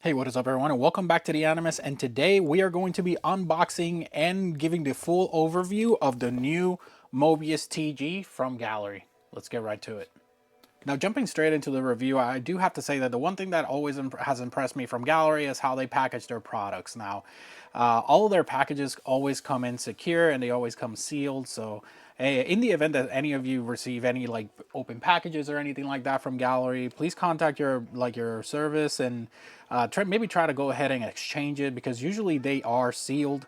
Hey, what is up everyone, and welcome back to the Animus, and today we are going to be unboxing and giving the full overview of the new Mobius TG from Gaahleri. Let's get right to it. Now, jumping straight into the review, I do have to say that the one thing that always has impressed me from Gaahleri is how they package their products. Now, all of their packages always come in secure and they always come sealed. So, in the event that any of you receive any like open packages or anything like that from Gaahleri, please contact your service and maybe try to go ahead and exchange it, because usually they are sealed.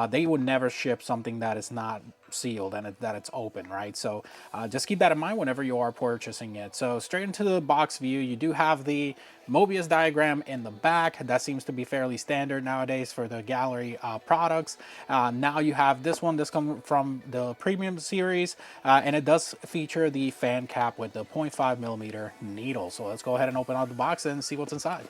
They would never ship something that is not sealed and that it's open, right? So just keep that in mind whenever you are purchasing it. So straight into the box view, you do have the Mobius diagram in the back. That seems to be fairly standard nowadays for the Gaahleri products. Now you have this one. This comes from the premium series, and it does feature the fan cap with the 0.5 millimeter needle. So let's go ahead and open up the box and see what's inside.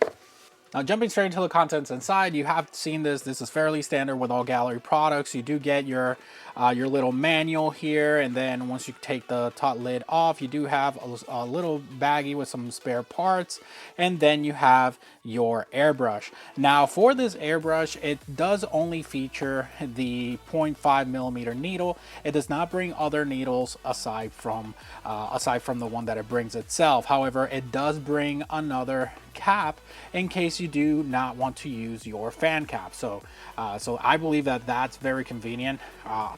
Now, jumping straight into the contents inside, you have seen this. This is fairly standard with all Gaahleri products. You do get your little manual here, and then once you take the top lid off, you do have a little baggie with some spare parts, and then you have your airbrush. Now, for this airbrush, it does only feature the 0.5 millimeter needle. It does not bring other needles aside from the one that it brings itself. However, it does bring another cap in case you do not want to use your fan cap. So I believe that that's very convenient.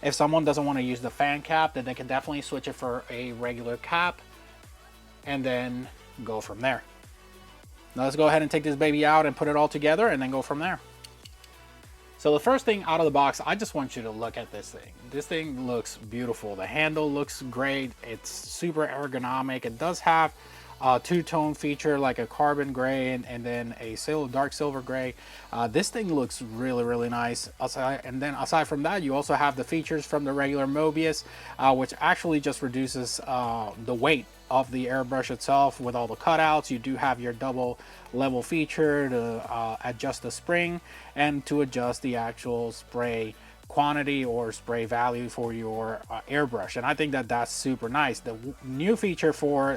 If someone doesn't want to use the fan cap, then they can definitely switch it for a regular cap and then go from there. Now let's go ahead and take this baby out and put it all together and then go from there. So the first thing out of the box, I just want you to look at this thing. This thing looks beautiful. The handle looks great. It's super ergonomic. It does have a two-tone feature like a carbon gray and then a dark silver gray. This thing looks really nice. And then aside from that, you also have the features from the regular Mobius, which actually just reduces the weight of the airbrush itself with all the cutouts. You do have your double level feature to adjust the spring and to adjust the actual spray quantity or spray value for your airbrush, and I think that that's super nice. The new feature for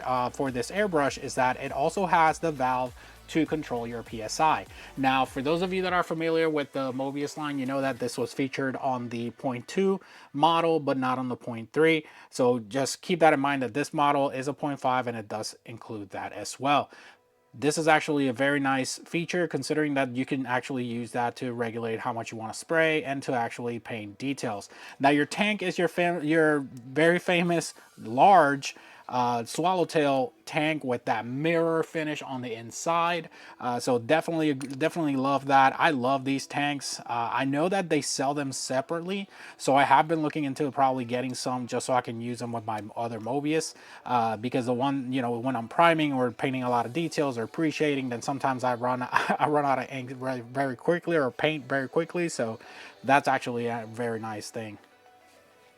this airbrush is that it also has the valve to control your PSI. Now, for those of you that are familiar with the Mobius line, you know that this was featured on the 0.2 model, but not on the 0.3. So just keep that in mind that this model is a 0.5 and it does include that as well. This is actually a very nice feature, considering that you can actually use that to regulate how much you want to spray and to actually paint details. Now, your tank is your very famous large swallowtail tank with that mirror finish on the inside. So definitely love that. I love these tanks. I know that they sell them separately, so I have been looking into probably getting some just so I can use them with my other Mobius, because the one, you know, when I'm priming or painting a lot of details or pre-shading, then sometimes I run out of ink very quickly, or paint very quickly. So that's actually a very nice thing.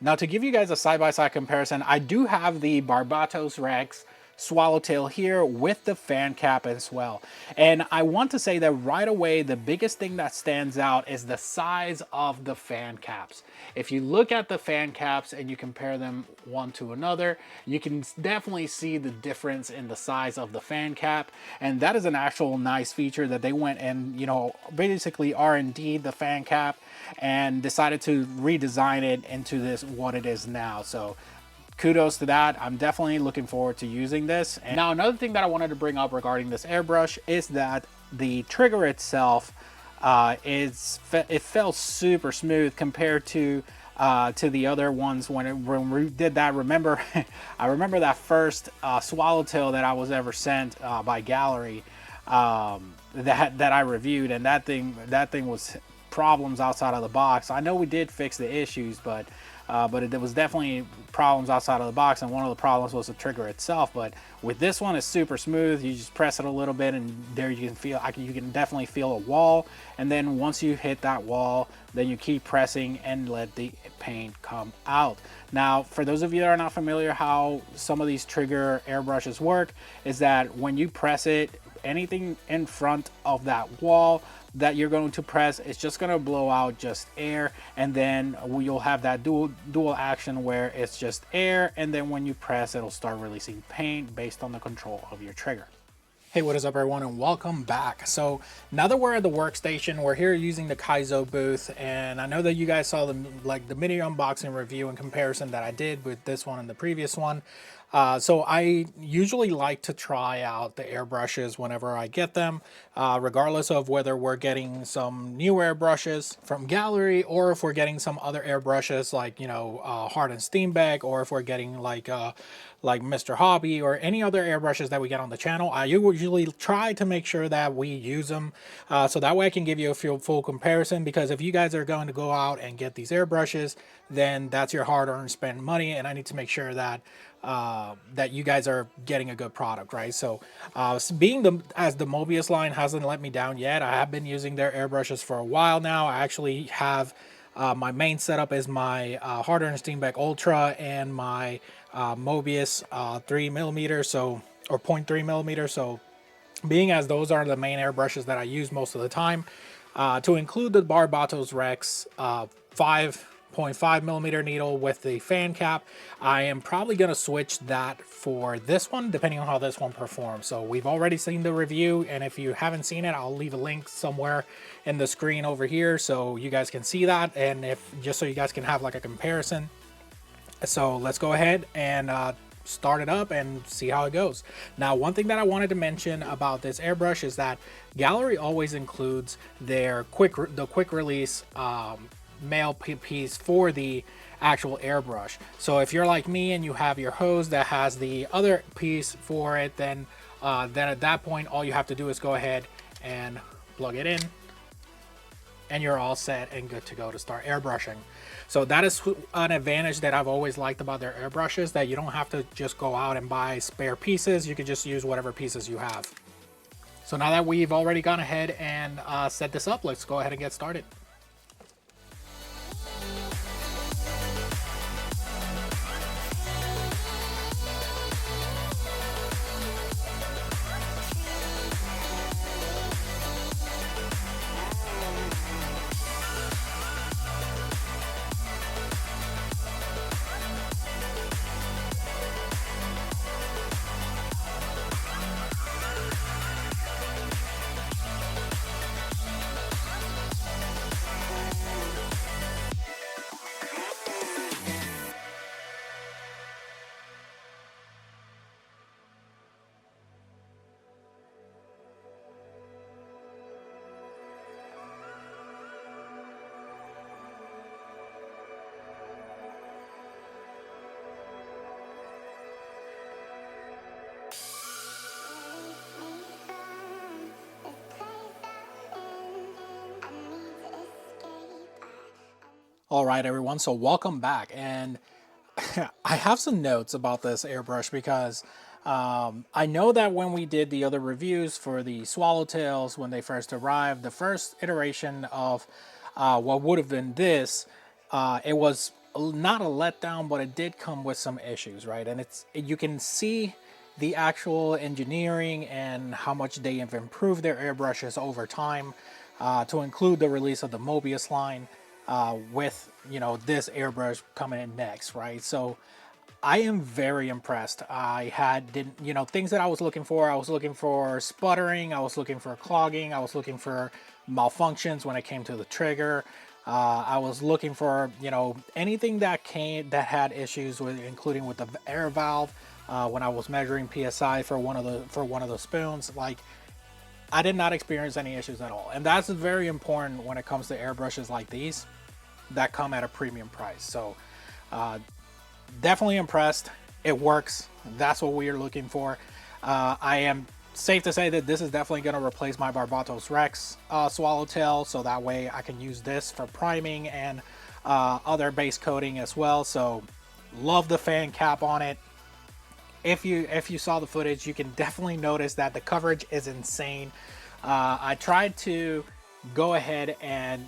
Now, to give you guys a side-by-side comparison, I do have the Barbatos Rex Swallowtail here with the fan cap as well. And I want to say that right away, the biggest thing that stands out is the size of the fan caps. If you look at the fan caps and you compare them one to another, you can definitely see the difference in the size of the fan cap. And that is an actual nice feature that they went and, you know, basically R&D'd the fan cap and decided to redesign it into this what it is now. So kudos to that. I'm definitely looking forward to using this. And now, another thing that I wanted to bring up regarding this airbrush is that the trigger itself it felt super smooth compared to the other ones when we did that. Remember, I remember that first swallowtail that I was ever sent by Gaahleri, that I reviewed, and that thing was problems outside of the box. I know we did fix the issues, but it was definitely problems outside of the box, and one of the problems was the trigger itself. But with this one, it's super smooth. You just press it a little bit and there you can feel, you can definitely feel a wall, and then once you hit that wall, then you keep pressing and let the paint come out. Now, for those of you that are not familiar how some of these trigger airbrushes work, is that when you press it, anything in front of that wall that you're going to press, it's just going to blow out just air, and then you'll have that dual action where it's just air, and then when you press, it'll start releasing paint based on the control of your trigger. Hey, what is up everyone and welcome back. So now that we're at the workstation, we're here using the Kaizo booth, and I know that you guys saw the mini unboxing review and comparison that I did with this one and the previous one. So I usually like to try out the airbrushes whenever I get them, regardless of whether we're getting some new airbrushes from Gaahleri or if we're getting some other airbrushes like, Hard and Steenbeck, or if we're getting like Mr. Hobby or any other airbrushes that we get on the channel. I usually try to make sure that we use them, so that way I can give you a full comparison, because if you guys are going to go out and get these airbrushes, then that's your hard-earned spent money, and I need to make sure that that you guys are getting a good product, right? So as the Mobius line hasn't let me down yet, I have been using their airbrushes for a while now. I actually have my main setup is my hard-earned Steenbeck Ultra and my Mobius 3mm, so, or 0.3 millimeter. So being as those are the main airbrushes that I use most of the time, to include the Barbatos Rex 5.5 millimeter needle with the fan cap, I am probably going to switch that for this one, depending on how this one performs. So we've already seen the review, and if you haven't seen it, I'll leave a link somewhere in the screen over here so you guys can see that, and if just so you guys can have like a comparison. So let's go ahead and start it up and see how it goes. Now, one thing that I wanted to mention about this airbrush is that Gaahleri always includes their quick release male piece for the actual airbrush. So if you're like me and you have your hose that has the other piece for it, then at that point all you have to do is go ahead and plug it in, and you're all set and good to go to start airbrushing. So that is an advantage that I've always liked about their airbrushes, that you don't have to just go out and buy spare pieces. You can just use whatever pieces you have. So now that we've already gone ahead and set this up, let's go ahead and get started. All right, everyone, so welcome back, and I have some notes about this airbrush because I know that when we did the other reviews for the Swallowtails, when they first arrived, the first iteration of what would have been this, it was not a letdown, but it did come with some issues, right? And you can see the actual engineering and how much they have improved their airbrushes over time, to include the release of the Mobius line, with this airbrush coming in next, right? So I am very impressed. Didn't things that I was looking for. I was looking for sputtering, I was looking for clogging, I was looking for malfunctions when it came to the trigger. I was looking for anything that had issues with, including with the air valve, when I was measuring PSI for one of the spoons. Like, I did not experience any issues at all, and that's very important when it comes to airbrushes like these that come at a premium price. So definitely impressed. It works. That's what we are looking for. I am safe to say that this is definitely going to replace my Barbatos Rex Swallowtail, so that way I can use this for priming and other base coating as well. So love the fan cap on it. If you saw the footage, you can definitely notice that the coverage is insane. I tried to go ahead and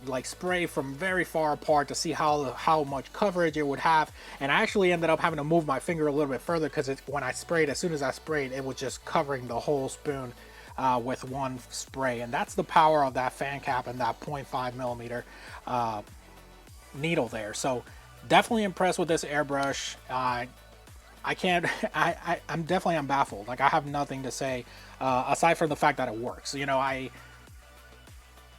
like spray from very far apart to see how much coverage it would have, and I actually ended up having to move my finger a little bit further, because when I sprayed, as soon as I sprayed, it was just covering the whole spoon with one spray. And that's the power of that fan cap and that 0.5 millimeter needle there. So definitely impressed with this airbrush. I can't. I'm definitely I'm baffled. Like I have nothing to say aside from the fact that it works. You know,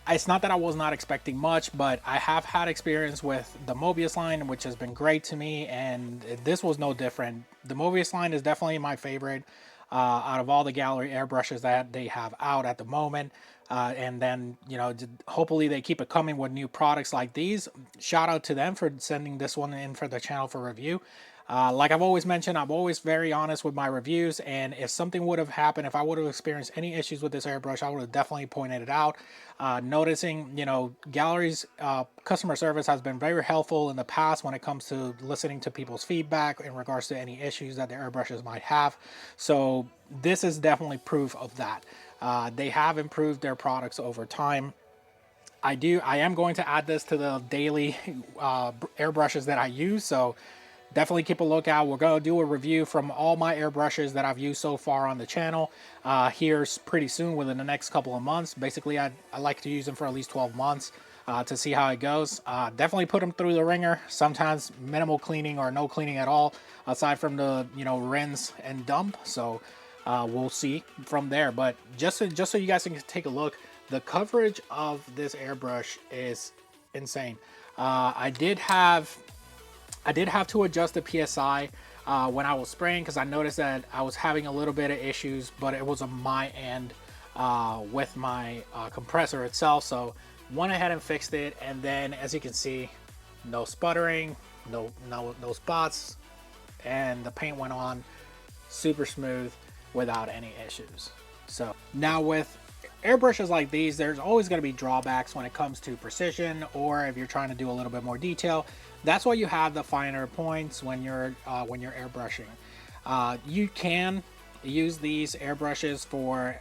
it's not that I was not expecting much, but I have had experience with the Mobius line, which has been great to me, and this was no different. The Mobius line is definitely my favorite out of all the Gaahleri airbrushes that they have out at the moment. And then, you know, hopefully they keep it coming with new products like these. Shout out to them for sending this one in for the channel for review. Like I've always mentioned, I'm always very honest with my reviews, and if something would have happened, if I would have experienced any issues with this airbrush, I would have definitely pointed it out. Noticing, you know, Gaahlerie's customer service has been very helpful in the past when it comes to listening to people's feedback in regards to any issues that their airbrushes might have. So this is definitely proof of that. They have improved their products over time. I am going to add this to the daily airbrushes that I use, so definitely keep a lookout. We're going to do a review from all my airbrushes that I've used so far on the channel here pretty soon, within the next couple of months. Basically, I like to use them for at least 12 months to see how it goes. Definitely put them through the ringer. Sometimes minimal cleaning or no cleaning at all, aside from the, you know, rinse and dump. So we'll see from there. But just so you guys can take a look, the coverage of this airbrush is insane. I did have to adjust the PSI when I was spraying, because I noticed that I was having a little bit of issues, but it was on my end with my compressor itself. So went ahead and fixed it, and then as you can see, no sputtering, no spots, and the paint went on super smooth without any issues. So now with airbrushes like these, there's always going to be drawbacks when it comes to precision, or if you're trying to do a little bit more detail. That's why you have the finer points when you're airbrushing. You can use these airbrushes for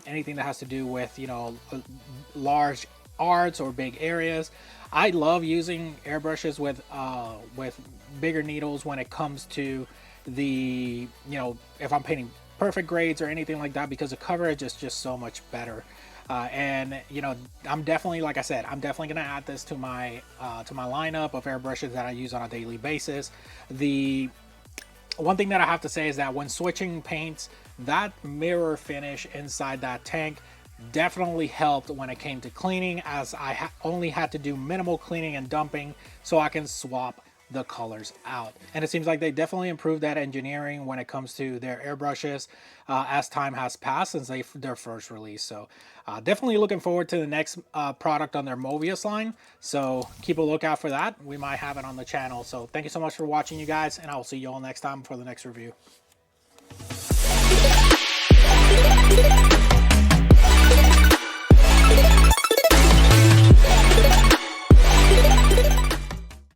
anything that has to do with, you know, large arts or big areas. I love using airbrushes with bigger needles when it comes to the, you know, if I'm painting perfect grades or anything like that, because the coverage is just so much better. And you know, I'm definitely, like I said, I'm definitely gonna add this to my lineup of airbrushes that I use on a daily basis. The one thing that I have to say is that when switching paints, that mirror finish inside that tank definitely helped when it came to cleaning, as I only had to do minimal cleaning and dumping so I can swap the colors out. And it seems like they definitely improved that engineering when it comes to their airbrushes as time has passed since their first release. So definitely looking forward to the next product on their Mobius line. So keep a lookout for that. We might have it on the channel. So thank you so much for watching, you guys, and I will see you all next time for the next review.